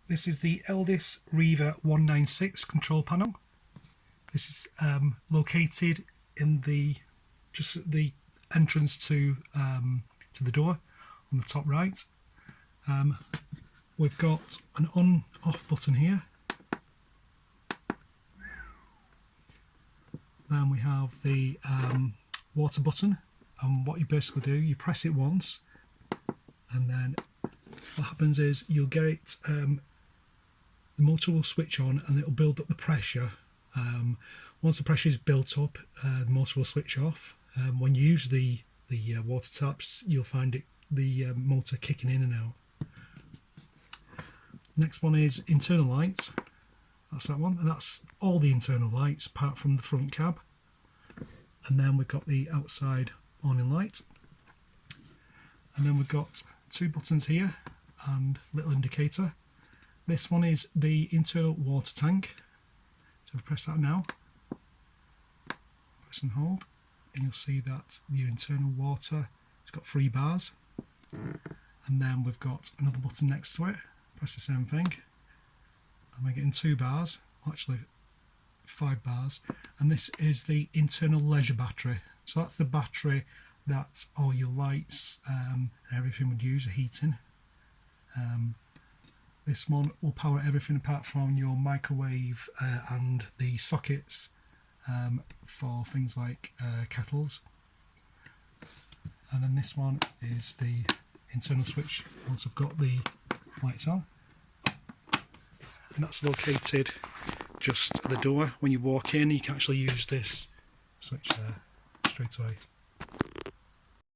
This is the Eldis Reaver 196 control panel. This is located in just at the entrance to the door on the top right. We've got an on-off button here. Then we have the water button, and what you basically do, you press it once, and then what happens is you'll get it, the motor will switch on and it'll build up the pressure. Once the pressure is built up, the motor will switch off. When you use the water taps, you'll find the motor kicking in and out. Next one is internal lights. That's that one, and that's all the internal lights apart from the front cab. And then we've got the outside awning light. And then we've got two buttons here and little indicator. This one is the internal water tank. So if I press that now, press and hold, and you'll see that the internal water has got 3 bars. And then we've got another button next to it. Press the same thing, and we're getting 2 bars, actually 5 bars, and this is the internal leisure battery. So that's the battery that all your lights and everything would use, the heating. This one will power everything apart from your microwave and the sockets for things like kettles. And then this one is the internal switch once I've got the lights on, and that's located just at the door. When you walk in, you can actually use this switch there straight away.